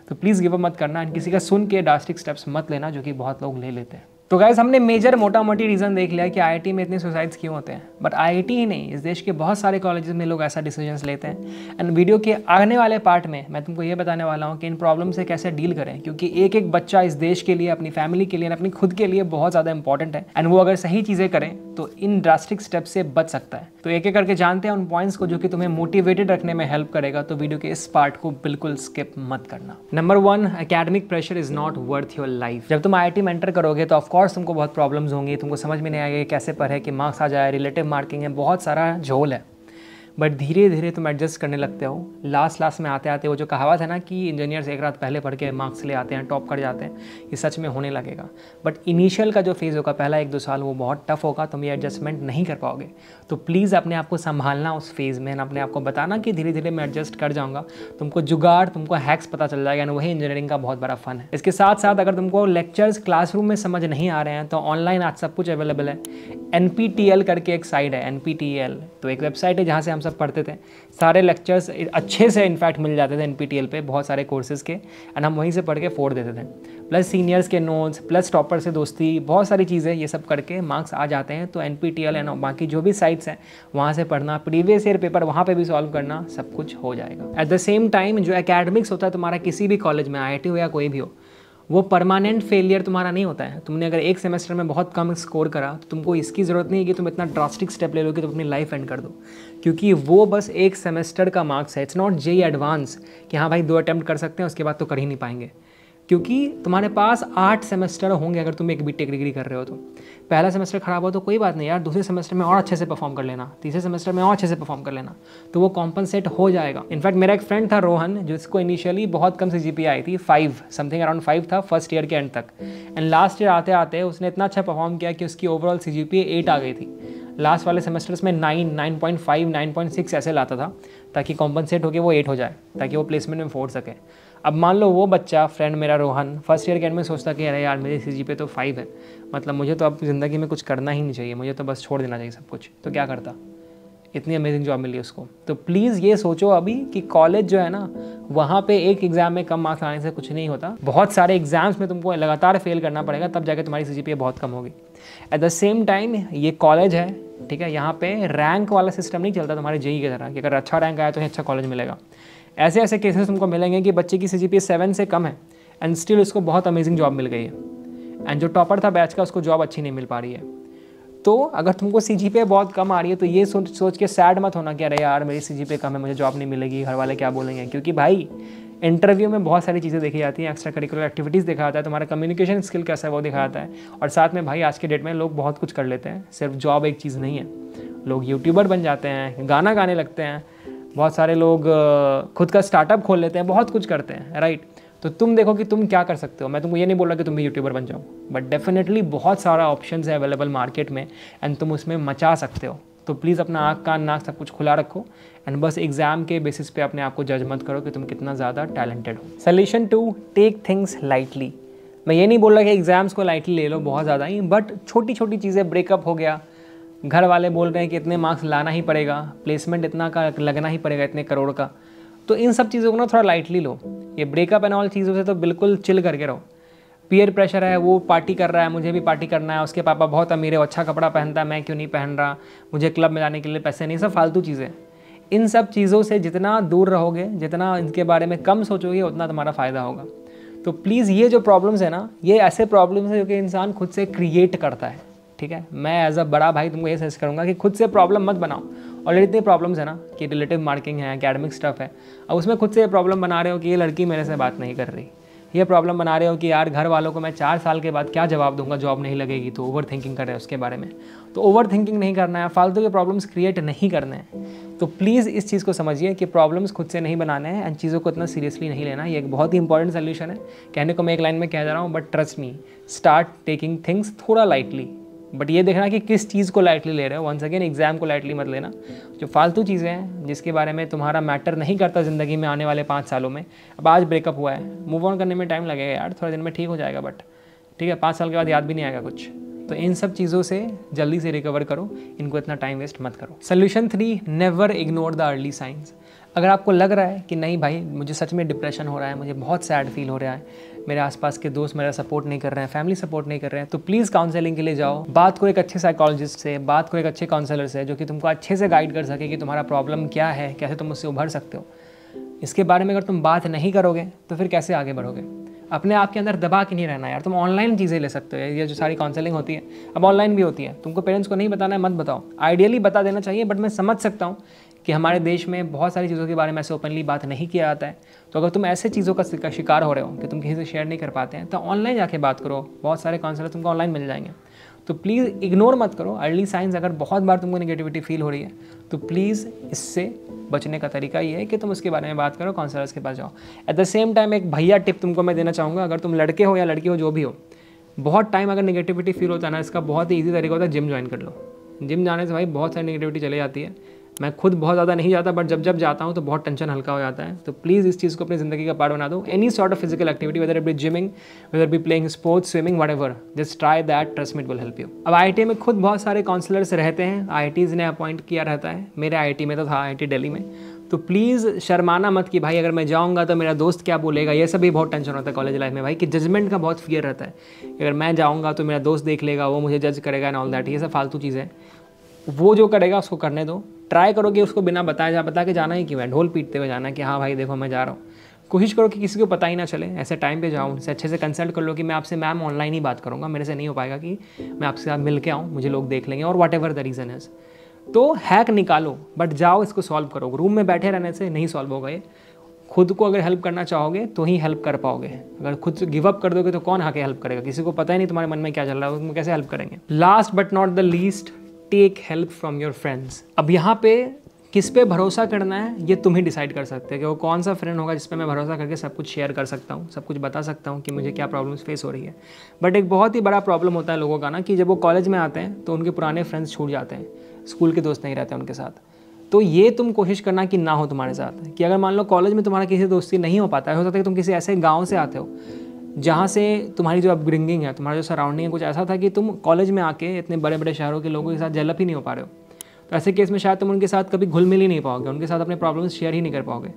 तो प्लीज़ गिव अप मत करना एंड किसी का सुन के ड्रास्टिक स्टेप्स मत लेना, जो कि बहुत लोग ले लेते हैं। तो गाइस, हमने मेजर मोटा मोटी रीज़न देख लिया कि IIT में इतने सुसाइड्स क्यों होते हैं। बट IIT ही नहीं, इस देश के बहुत सारे कॉलेजेस में लोग ऐसा डिसीजंस लेते हैं। एंड वीडियो के आने वाले पार्ट में मैं तुमको ये बताने वाला हूँ कि इन प्रॉब्लम से कैसे डील करें, क्योंकि एक एक बच्चा इस देश के लिए, अपनी फैमिली के लिए, अपनी खुद के लिए बहुत ज़्यादा इंपॉर्टेंट है। एंड वो अगर सही चीज़ें करें तो इन ड्रास्टिक स्टेप से बच सकता है। तो एक एक करके जानते हैं उन पॉइंट्स को जो कि तुम्हें मोटिवेटेड रखने में हेल्प करेगा। तो वीडियो के इस पार्ट को बिल्कुल स्किप मत करना। Number 1, academic pressure is not worth your life. जब तुम IIT में एंटर करोगे तो ऑफकोर्स तुमको बहुत प्रॉब्लम्स होंगी, तुमको समझ में नहीं आएगा कैसे पढ़े कि मार्क्स आ जाए, रिलेटिव मार्किंग है, बहुत सारा झोल है। बट धीरे धीरे तुम एडजस्ट करने लगते हो। लास्ट में आते आते वो जो कहावत है ना कि इंजीनियर्स एक रात पहले पढ़ के मार्क्स ले आते हैं, टॉप कर जाते हैं, ये सच में होने लगेगा। बट इनिशियल का जो फेज़ होगा, पहला 1-2 साल, वो बहुत टफ होगा, तुम ये एडजस्टमेंट नहीं कर पाओगे। तो प्लीज़ अपने आप को संभालना उस फेज़ में, अपने आप को बताना कि धीरे धीरे मैं एडजस्ट कर जाऊँगा। तुमको जुगाड़, तुमको हैक्स पता चल जाएगा, वही इंजीनियरिंग का बहुत बड़ा फन है। इसके साथ साथ अगर तुमको लेक्चर्स क्लासरूम में समझ नहीं आ रहे हैं तो ऑनलाइन आज सब कुछ अवेलेबल है। NPTEL करके एक साइट है, NPTEL, तो एक वेबसाइट है जहाँ से हम सब पढ़ते थे। सारे लेक्चर्स अच्छे से इनफैक्ट मिल जाते थे NPTEL पे, बहुत सारे कोर्सेज़ के, एंड हम वहीं से पढ़ के फोड़ देते थे। प्लस सीनियर्स के नोट्स, प्लस टॉपर से दोस्ती, बहुत सारी चीज़ें, ये सब करके मार्क्स आ जाते हैं। तो NPTEL एंड बाकी जो भी साइट्स हैं वहाँ से पढ़ना, प्रीवियस ईयर पेपर वहाँ पे भी सॉल्व करना, सब कुछ हो जाएगा। एट द सेम टाइम जो एकेडमिक्स होता है तुम्हारा किसी भी कॉलेज में, IIT हो या कोई भी हो, वो परमानेंट फेलियर तुम्हारा नहीं होता है। तुमने अगर एक सेमेस्टर में बहुत कम स्कोर करा तो तुमको इसकी ज़रूरत नहीं है कि तुम इतना ड्रास्टिक स्टेप ले लो कि तुम अपनी लाइफ एंड कर दो, क्योंकि वो बस एक सेमेस्टर का मार्क्स है। इट्स नॉट JEE एडवांस कि हाँ भाई 2 अटेम्प्ट कर सकते हैं, उसके बाद तो कर ही नहीं पाएंगे, क्योंकि तुम्हारे पास 8 सेमेस्टर होंगे अगर तुम एक BTech डिग्री कर रहे हो। तो पहला सेमेस्टर खराब हो तो कोई बात नहीं यार, दूसरे सेमेस्टर में और अच्छे से परफॉर्म कर लेना, तीसरे सेमेस्टर में और अच्छे से परफॉर्म कर लेना, तो वो कॉम्पनसेट हो जाएगा। इनफैक्ट मेरा एक फ्रेंड था रोहन, जिसको इनिशियली बहुत कम CGPA आई थी, 5 समथिंग अराउंड 5 था फर्स्ट ईयर के एंड तक, एंड लास्ट ईयर आते आते उसने इतना अच्छा परफॉर्म किया कि उसकी ओवरऑल CGPA 8 आ गई थी। लास्ट वाले सेमेस्टर्स में 9, 9.5, 9.6 ऐसे लाता था ताकि कॉम्पनसेट होकर वो 8 हो जाए, ताकि वो प्लेसमेंट में फोड़ सके। अब मान लो वो बच्चा, फ्रेंड मेरा रोहन, फर्स्ट ईयर के एंड में सोचता कि अरे यार मेरी CGPA तो 5 है, मतलब मुझे तो अब ज़िंदगी में कुछ करना ही नहीं चाहिए, मुझे तो बस छोड़ देना चाहिए सब कुछ। तो क्या करता? इतनी अमेजिंग जॉब मिली उसको। तो प्लीज़ ये सोचो अभी कि कॉलेज जो है ना, वहाँ पे एक एग्ज़ाम में कम मार्क्स लाने से कुछ नहीं होता। बहुत सारे एग्जाम्स में तुमको लगातार फेल करना पड़ेगा, तब जाके तुम्हारी CGPA बहुत कम होगी। एट द सेम टाइम ये कॉलेज है, ठीक है, यहाँ पे रैंक वाला सिस्टम नहीं चलता तुम्हारे JEE की तरह कि अगर अच्छा रैंक आया तो अच्छा कॉलेज मिलेगा। ऐसे ऐसे केसेस तुमको मिलेंगे कि बच्चे की CGPA 7 से कम है एंड स्टिल उसको बहुत अमेजिंग जॉब मिल गई है, एंड जो टॉपर था बैच का उसको जॉब अच्छी नहीं मिल पा रही है। तो अगर तुमको CGPA बहुत कम आ रही है तो ये सोच के सैड मत होना कि अरे यार मेरी CGPA कम है, मुझे जॉब नहीं मिलेगी, घर वाले क्या बोलेंगे। क्योंकि भाई इंटरव्यू में बहुत सारी चीज़ें देखी जाती हैं, एक्स्ट्रा करिकुलर एक्टिविटीज़ देखा जाता है, तुम्हारा कम्युनिकेशन स्किल कैसा है वो देखा जाता है, और साथ में भाई आज के डेट में लोग बहुत कुछ कर लेते हैं, सिर्फ जॉब एक चीज़ नहीं है। लोग यूट्यूबर बन जाते हैं, गाना गाने लगते हैं, बहुत सारे लोग खुद का स्टार्टअप खोल लेते हैं, बहुत कुछ करते हैं, राइट। तो तुम देखो कि तुम क्या कर सकते हो। मैं तुमको ये नहीं बोल रहा कि तुम भी यूट्यूबर बन जाओ, बट डेफिनेटली बहुत सारा ऑप्शन है अवेलेबल मार्केट में एंड तुम उसमें मचा सकते हो। तो प्लीज़ अपना आँख कान नाक सब कुछ खुला रखो एंड बस एग्जाम के बेसिस पे अपने आप को जज मत करो कि तुम कितना ज़्यादा टैलेंटेड हो। Solution 2, take things lightly. मैं ये नहीं बोल रहा कि एग्जाम्स को लाइटली ले लो बहुत ज़्यादा ही, बट छोटी छोटी चीज़ें, ब्रेकअप हो गया, घर वाले बोल रहे हैं कि इतने मार्क्स लाना ही पड़ेगा, प्लेसमेंट इतना का लगना ही पड़ेगा, इतने करोड़ का, तो इन सब चीज़ों को ना थोड़ा लाइटली लो। ये ब्रेकअप एंड ऑल चीज़ों से तो बिल्कुल चिल करके रहो। पीयर प्रेशर है, वो पार्टी कर रहा है, मुझे भी पार्टी करना है, उसके पापा बहुत अमीर है, अच्छा कपड़ा पहनता है, मैं क्यों नहीं पहन रहा, मुझे क्लब में जाने के लिए पैसे नहीं, सब फालतू चीज़ें। इन सब चीज़ों से जितना दूर रहोगे, जितना इनके बारे में कम सोचोगे, उतना तुम्हारा फ़ायदा होगा। तो प्लीज़ ये जो प्रॉब्लम्स है ना, ये ऐसे प्रॉब्लम्स है जो कि इंसान खुद से क्रिएट करता है, ठीक है। मैं एज अ बड़ा भाई तुमको ये सजेस्ट करूँगा कि खुद से प्रॉब्लम मत बनाओ। ऑलरेडी इतनी प्रॉब्लम्स है ना कि रिलेटिव मार्किंग है, एकेडमिक स्टफ है, अब उसमें खुद से ये प्रॉब्लम बना रहे हो कि ये लड़की मेरे से बात नहीं कर रही, ये प्रॉब्लम बना रहे हो कि यार घर वालों को मैं 4 साल के बाद क्या जवाब दूंगा, जॉब नहीं लगेगी, तो ओवर थिंकिंग कर रहे हैं उसके बारे में। तो ओवर थिंकिंग नहीं करना है, फालतू के प्रॉब्लम्स क्रिएट नहीं करने हैं। तो प्लीज़ इस चीज़ को समझिए कि प्रॉब्लम्स खुद से नहीं बनाने हैं एंड चीज़ों को इतना सीरियसली नहीं लेना। ये एक बहुत ही इंपॉर्टेंट सोल्यूशन है। कहने को मैं एक लाइन में कह जा रहा हूँ, but trust me, start taking things थोड़ा लाइटली। बट ये देखना कि किस चीज़ को लाइटली ले रहे हो। वंस अगेन एग्जाम को लाइटली मत लेना। जो फालतू चीज़ें हैं जिसके बारे में तुम्हारा मैटर नहीं करता ज़िंदगी में आने वाले 5 सालों में, अब आज ब्रेकअप हुआ है, मूव ऑन करने में टाइम लगेगा यार, थोड़े दिन में ठीक हो जाएगा, बट ठीक है 5 साल के बाद याद भी नहीं आएगा कुछ। तो इन सब चीज़ों से जल्दी से रिकवर करो, इनको इतना टाइम वेस्ट मत करो। Solution 3, never ignore the early signs. अगर आपको लग रहा है कि नहीं भाई मुझे सच में डिप्रेशन हो रहा है, मुझे बहुत सैड फील हो रहा है, मेरे आसपास के दोस्त मेरा सपोर्ट नहीं कर रहे हैं, फैमिली सपोर्ट नहीं कर रहे हैं, तो प्लीज़ काउंसलिंग के लिए जाओ। बात करो एक अच्छे साइकोलॉजिस्ट से, बात करो एक अच्छे काउंसलर से, जो कि तुमको अच्छे से गाइड कर सके कि तुम्हारा प्रॉब्लम क्या है, कैसे तुम उससे उभर सकते हो। इसके बारे में अगर तुम बात नहीं करोगे तो फिर कैसे आगे बढ़ोगे। अपने आप के अंदर दबा के नहीं रहना यार। तुम ऑनलाइन चीज़ें ले सकते हो, ये जो सारी काउंसलिंग होती है अब ऑनलाइन भी होती है। तुमको पेरेंट्स को नहीं बताना है, मत बताओ। आइडियली बता देना चाहिए, बट मैं समझ सकता हूँ कि हमारे देश में बहुत सारी चीज़ों के बारे में ऐसे ओपनली बात नहीं किया जाता है। तो अगर तुम ऐसे चीज़ों का शिकार हो रहे हो कि तुम किसी से शेयर नहीं कर पाते हैं, तो ऑनलाइन जाके बात करो। बहुत सारे काउंसलर तुमको ऑनलाइन मिल जाएंगे। तो प्लीज़ इग्नोर मत करो अर्ली साइंस। अगर बहुत बार तुमको नेगेटिविटी फील हो रही है तो प्लीज़ इससे बचने का तरीका ये है कि तुम उसके बारे में बात करो, काउंसलर्स के पास जाओ। एट द सेम टाइम एक भैया टिप तुमको मैं देना चाहूँगा, अगर तुम लड़के हो या लड़की हो, जो भी हो, बहुत टाइम अगर नेगेटिविटी फील होता है ना, इसका बहुत ही ईजी तरीका होता है, जिम ज्वाइन कर लो। जिम जाने से भाई बहुत सारी नेगेटिविटी चले जाती है। मैं खुद बहुत ज़्यादा नहीं जाता, बट जब जाता हूँ तो बहुत टेंशन हल्का हो जाता है। तो प्लीज़ इस चीज़ को अपनी ज़िंदगी का पार्ट बना दो। Any sort of physical activity, whether it be gymming, whether it be playing sports, swimming, whatever, just try that, trust me it will help you. अब IIT में खुद बहुत सारे काउंसलर्स रहते हैं, IITs ने अपॉइंट किया रहता है। मेरे IIT में तो था, IIT दिल्ली में। तो प्लीज़ शर्माना मत कि भाई अगर मैं जाऊँगा तो मेरा दोस्त क्या बोलेगा। ये सब भी बहुत टेंशन होता है कॉलेज लाइफ में भाई, कि जजमेंट का बहुत फियर रहता है। अगर मैं जाऊँगा तो मेरा दोस्त देख लेगा, वो मुझे जज करेगा एंड ऑल दैट। ये सब फालतू चीज़ें, वो जो करेगा उसको करने दो। ट्राई करो कि उसको बिना बता के जाना ही क्यों है, ढोल पीटते हुए जाना है कि हाँ भाई देखो मैं जा रहा हूँ। कोशिश करो कि किसी को पता ही ना चले। ऐसे टाइम पे जाओ, उनसे अच्छे से कंसल्ट कर लो कि मैं आपसे मैम ऑनलाइन ही बात करूँगा, मेरे से नहीं हो पाएगा कि मैं आपसे साथ मिल के आऊँ, मुझे लोग देख लेंगे, और व्हाटएवर द रीज़न इज़। तो हैक निकालो, बट जाओ इसको सॉल्व करो। रूम में बैठे रहने से नहीं सॉल्व होगा ये। खुद को अगर हेल्प करना चाहोगे तो ही हेल्प कर पाओगे। अगर खुद से गिव अप कर दोगे तो कौन आके हेल्प करेगा। किसी को पता ही नहीं तुम्हारे मन में क्या चल रहा है, उसमें कैसे हेल्प करेंगे। Last but not the least, take help from your friends. अब यहाँ पे किस पे भरोसा करना है ये तुम ही डिसाइड कर सकते हो कि वो कौन सा फ्रेंड होगा जिस पे मैं भरोसा करके सब कुछ शेयर कर सकता हूँ, सब कुछ बता सकता हूँ कि मुझे क्या प्रॉब्लम्स फेस हो रही है। बट एक बहुत ही बड़ा प्रॉब्लम होता है लोगों का ना कि जब वो कॉलेज में आते हैं तो उनके पुराने फ्रेंड्स छूट जाते हैं, स्कूल के दोस्त नहीं रहते उनके साथ। तो ये तुम कोशिश करना कि ना हो तुम्हारे साथ, कि अगर मान लो कॉलेज में तुम्हारा किसी दोस्ती नहीं हो पाता है, हो सकता है कि तुम किसी ऐसे गाँव से आते हो जहाँ से तुम्हारी जो अपब्रिंगिंग है, तुम्हारा जो सराउंडिंग है कुछ ऐसा था कि तुम कॉलेज में आके इतने बड़े बड़े शहरों के लोगों के साथ डेवलप ही नहीं हो पा रहे हो। तो ऐसे केस में शायद तुम उनके साथ कभी घुल मिल ही नहीं पाओगे, उनके साथ अपने प्रॉब्लम्स शेयर ही नहीं कर पाओगे।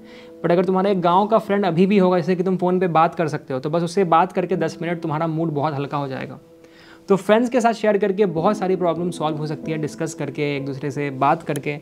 बट अगर तुम्हारा एक गांव का फ्रेंड अभी भी होगा जैसे कि तुम फ़ोन पे बात कर सकते हो, तो बस उससे बात करके 10 मिनट तुम्हारा मूड बहुत हल्का हो जाएगा। तो फ्रेंड्स के साथ शेयर करके बहुत सारी प्रॉब्लम सॉल्व हो सकती है, डिस्कस करके, एक दूसरे से बात करके।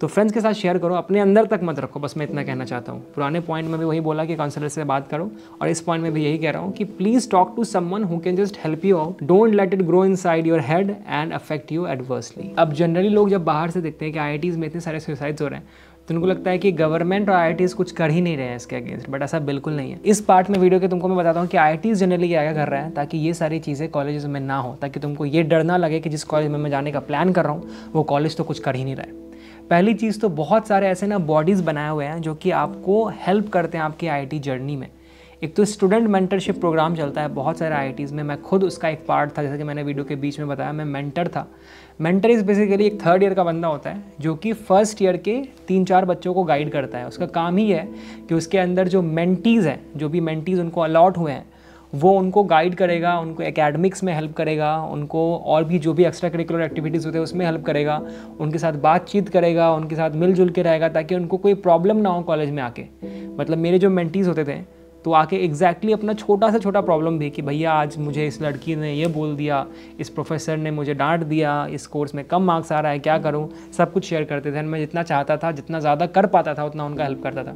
तो फ्रेंड्स के साथ शेयर करो, अपने अंदर तक मत रखो, बस मैं इतना कहना चाहता हूँ। पुराने पॉइंट में भी वही बोला कि काउंसलर से बात करो, और इस पॉइंट में भी यही कह रहा हूँ कि please talk to someone who can just help you out, don't let it grow inside your head and affect you adversely. अब जनरली लोग जब बाहर से देखते हैं कि IITs में इतने सारे सुसाइड्स हो रहे हैं तो उनको लगता है कि गवर्नमेंट और IITs कुछ कर ही नहीं रहे हैं इसके अगेंस्ट, बट ऐसा बिल्कुल नहीं है। इस पार्ट में वीडियो के तुमको मैं बताता हूँ कि IITs जनरली क्या कर रहा है ताकि ये सारी चीज़ें कॉलेजेस में ना हो, ताकि तुमको ये डर ना लगे कि जिस कॉलेज में मैं जाने का प्लान कर रहा हूँ वो कॉलेज तो कुछ कर ही नहीं रहा है। पहली चीज़ तो बहुत सारे ऐसे ना बॉडीज़ बनाए हुए हैं जो कि आपको हेल्प करते हैं आपकी IIT जर्नी में। एक तो स्टूडेंट मेंटरशिप प्रोग्राम चलता है बहुत सारे IITs में, मैं खुद उसका एक पार्ट था, जैसे कि मैंने वीडियो के बीच में बताया मैं मेंटर था। मेंटर इज़ बेसिकली एक 3rd ईयर का बंदा होता है जो कि 1st ईयर के 3-4 बच्चों को गाइड करता है। उसका काम ही है कि उसके अंदर जो मेंटीज़ हैं, जो भी मेंटीज़ उनको अलॉट हुए हैं, वो उनको गाइड करेगा, उनको एकेडमिक्स में हेल्प करेगा, उनको और भी जो भी एक्स्ट्रा करिकुलर एक्टिविटीज़ होते हैं उसमें हेल्प करेगा, उनके साथ बातचीत करेगा, उनके साथ मिलजुल के रहेगा ताकि उनको कोई प्रॉब्लम ना हो कॉलेज में आके। मतलब मेरे जो मेंटीज़ होते थे तो आके एग्जैक्टली अपना छोटा से छोटा प्रॉब्लम भी कि भैया आज मुझे इस लड़की ने ये बोल दिया, इस प्रोफेसर ने मुझे डांट दिया, इस कोर्स में कम मार्क्स आ रहा है, क्या करूं, सब कुछ शेयर करते थे। मैं जितना चाहता था, जितना ज़्यादा कर पाता था उतना उनका हेल्प करता था।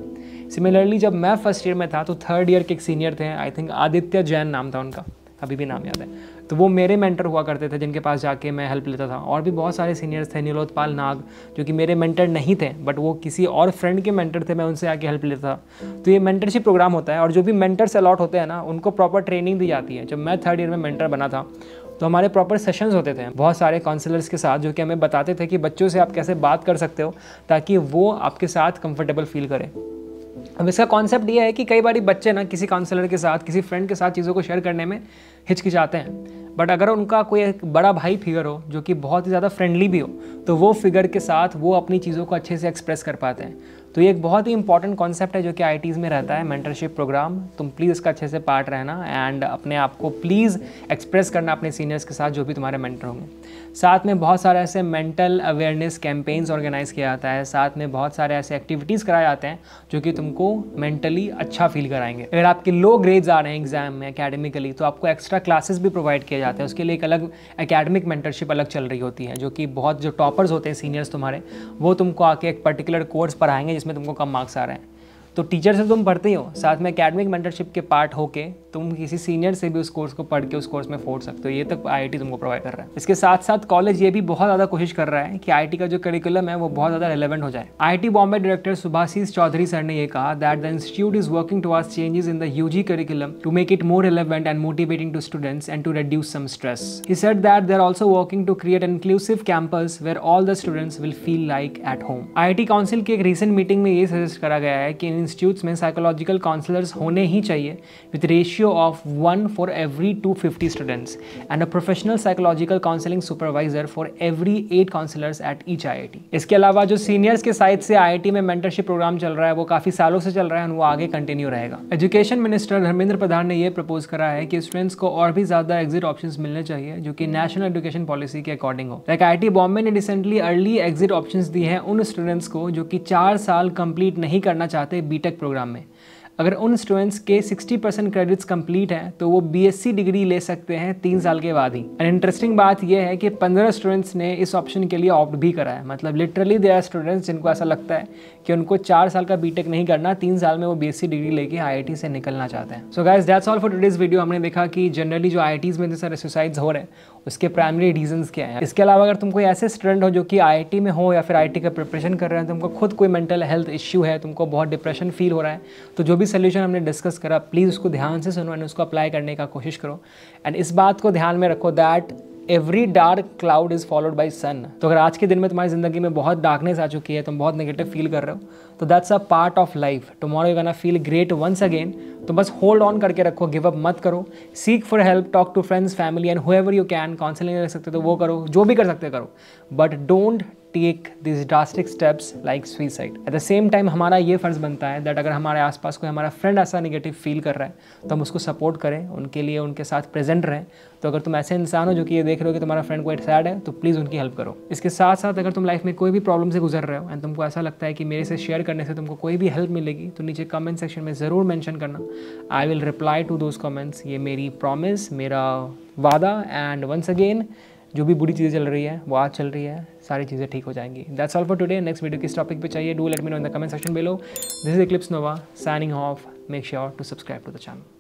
सिमिलरली जब मैं 1st ईयर में था तो 3rd ईयर के एक सीनियर थे, आई थिंक आदित्य जैन नाम था उनका, अभी भी नाम याद है, तो वो मेरे मेंटर हुआ करते थे जिनके पास जाके मैं हेल्प लेता था। और भी बहुत सारे सीनियर्स थे, नीलोत्पाल नाग, जो कि मेरे मेंटर नहीं थे बट वो किसी और फ्रेंड के मेंटर थे, मैं उनसे आके हेल्प लेता था। तो ये मेंटरशिप प्रोग्राम होता है और जो भी मेंटर्स अलॉट होते हैं ना उनको प्रॉपर ट्रेनिंग दी जाती है। जब मैं 3rd ईयर में मेंटर बना था तो हमारे प्रॉपर सेशंस होते थे बहुत सारे काउंसलर्स के साथ, जो कि हमें बताते थे कि बच्चों से आप कैसे बात कर सकते हो ताकि वो आपके साथ कंफर्टेबल फील करें। अब इसका कॉन्सेप्ट ये है कि कई बार बच्चे ना किसी काउंसलर के साथ, किसी फ्रेंड के साथ चीज़ों को शेयर करने में हिचकिचाते हैं, बट अगर उनका कोई एक बड़ा भाई फिगर हो जो कि बहुत ही ज़्यादा फ्रेंडली भी हो तो वो फिगर के साथ वो अपनी चीज़ों को अच्छे से एक्सप्रेस कर पाते हैं। तो ये एक बहुत ही इंपॉर्टेंट कॉन्सेप्ट है जो कि IITs में रहता है, मेंटरशिप प्रोग्राम। तुम प्लीज़ इसका अच्छे से पार्ट रहना एंड अपने आप को प्लीज़ एक्सप्रेस करना अपने सीनियर्स के साथ जो भी तुम्हारे मेंटर होंगे। साथ में बहुत सारे ऐसे मेंटल अवेयरनेस कैंपेन्स ऑर्गेनाइज किया जाता है, साथ में बहुत सारे ऐसे एक्टिविटीज़ कराए जाते हैं जो कि तुमको मेंटली अच्छा फील कराएंगे। अगर आपके लो ग्रेड्स आ रहे हैं एग्जाम में एकेडमिकली तो आपको एक्स्ट्रा क्लासेस भी प्रोवाइड किए जाते हैं, उसके लिए एक अलग एकेडमिक मेंटरशिप अलग चल रही होती है, जो कि बहुत जो टॉपर्स होते हैं सीनियर्स तुम्हारे, वो तुमको आके एक पर्टिकुलर कोर्स पढ़ाएंगे जिसमें तुमको कम मार्क्स आ रहे हैं। तो टीचर से तुम पढ़ते ही हो, साथ में एकेडमिक मेंटरशिप के पार्ट होके तुम किसी सीनियर से भी उस कोर्स को पढ़ के उस कोर्स में फोड़ सकते हो। ये तक IIT तुमको प्रोवाइड कर रहा है। इसके साथ साथ कॉलेज ये भी बहुत ज़्यादा कोशिश कर रहा है कि IIT का जो करिकुलम है वो बहुत ज़्यादा रेलेवेंट हो जाए। IIT Bombay director Subhasis Chaudhuri sir ने ये कहा that the institute is working towards changes in the UG curriculum to make it more relevant and motivating to students and to reduce some stress. He said that they are also working to create an inclusive campus where all the students will feel like at home. IIT council की एक recent meeting में ये suggest करा गया है कि इन institutes में psychological counsellors होने ही चाहिए with ratio of 1 for every 250 students and a professional psychological counseling supervisor for every 8 counselors at each IIT। इसके अलावा जो सीनियर्स के साइड से IIT में मेंटरशिप प्रोग्राम चल रहा है वो काफ़ी सालों से चल रहा है और वो आगे कंटिन्यू रहेगा। एजुकेशन मिनिस्टर धर्मेंद्र प्रधान ने ये प्रपोज करा है कि स्टूडेंट्स को और भी ज़्यादा एग्जिट ऑप्शंस मिलने चाहिए जो कि नेशनल एजुकेशन पॉलिसी के अकॉर्डिंग हो। लाइक IIT बॉम्बे ने रिसेंटली अर्ली एग्जिट ऑप्शंस दी हैं उन स्टूडेंट्स को जो कि 4 साल कंप्लीट नहीं करना चाहते बीटेक प्रोग्राम में। अगर उन स्टूडेंट्स के 60% क्रेडिट्स कंप्लीट हैं तो वो BSc डिग्री ले सकते हैं 3 साल के बाद ही। एंड इंटरेस्टिंग बात यह है कि 15 स्टूडेंट्स ने इस ऑप्शन के लिए ऑप्ट भी करा है। मतलब लिटरली देयर आर स्टूडेंट्स जिनको ऐसा लगता है कि उनको 4 साल का बीटेक नहीं करना, 3 साल में वो BSc डिग्री लेके IIT से निकलना चाहते हैं। So guys that's all for today's video. हमने देखा कि जनरली जो IITs में इतने सारे सुसाइड्स हो रहे हैं उसके प्राइमरी रीजंस क्या हैं। इसके अलावा अगर तुम कोई ऐसे स्टूडेंट हो जो कि IIT में हो या फिर IIT का प्रिपरेशन कर रहे हैं, तुमको खुद कोई मेंटल हेल्थ इश्यू है, तुमको बहुत डिप्रेशन फील हो रहा है, तो जो भी सोल्यूशन हमने डिस्कस करा प्लीज़ उसको ध्यान से सुनो एंड उसको अप्लाई करने का कोशिश करो। एंड इस बात को ध्यान में रखो that every dark cloud is followed by sun. तो अगर आज के दिन में तुम्हारी जिंदगी में बहुत डार्कनेस आ चुकी है, तुम बहुत नेगेटिव फील कर रहे हो, तो that's a part of life. Tomorrow you gonna feel great once again. तो बस होल्ड ऑन करके रखो, गिव अप मत करो, seek for help, talk to friends, family and whoever you can. Counselling कर सकते तो वो करो, जो भी कर सकते करो, but don't take this drastic steps like suicide. At the same time हमारा ये फ़र्ज़ बनता है दैट अगर हमारे आसपास कोई हमारा फ्रेंड ऐसा नेगेटिव फील कर रहा है तो हम उसको सपोर्ट करें, उनके लिए उनके साथ प्रेजेंट रहें। तो अगर तुम ऐसे इंसान हो जो कि ये देख रहे हो कि तुम्हारा फ्रेंड कोई सैड है, तो प्लीज़ उनकी हेल्प करो। इसके साथ साथ अगर तुम लाइफ में कोई भी प्रॉब्लम से गुजर रहे हो एंड तुमको ऐसा लगता है कि मेरे से शेयर करने से तुमको कोई भी हेल्प मिलेगी, तो नीचे कमेंट सेक्शन में ज़रूर मेंशन करना। I will reply to those comments. ये मेरी प्रॉमिस, मेरा वादा। एंड वंस अगेन, जो भी बुरी चीज़ें चल रही है वो आज चल रही है, सारी चीज़ें ठीक हो जाएंगी। That's all for today. Next video किस टॉपिक पे चाहिए, do let me know in the comment section below. This is Eclipse Nova signing off. Make sure to subscribe to the channel.